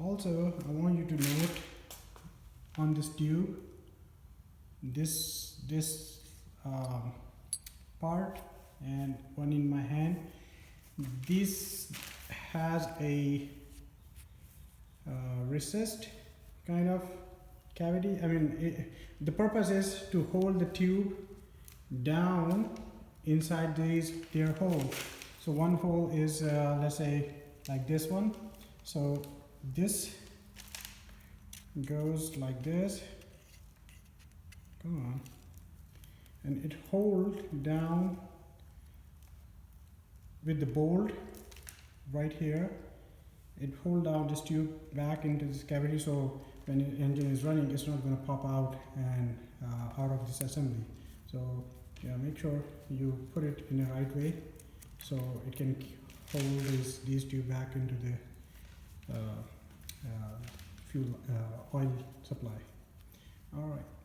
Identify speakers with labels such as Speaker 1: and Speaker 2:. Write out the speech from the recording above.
Speaker 1: Also, I want you to note on this tube, this part and one in my hand, this has a recessed kind of cavity. I mean, the purpose is to hold the tube down inside their hole. So one hole is let's say like this one. So this goes like this. Come on. And it holds down with the bolt right here. It holds down this tube back into this cavity, so when the engine is running, it's not going to pop out and out of this assembly. So yeah, make sure you put it in the right way so it can hold these tube back into the fuel oil supply. All right.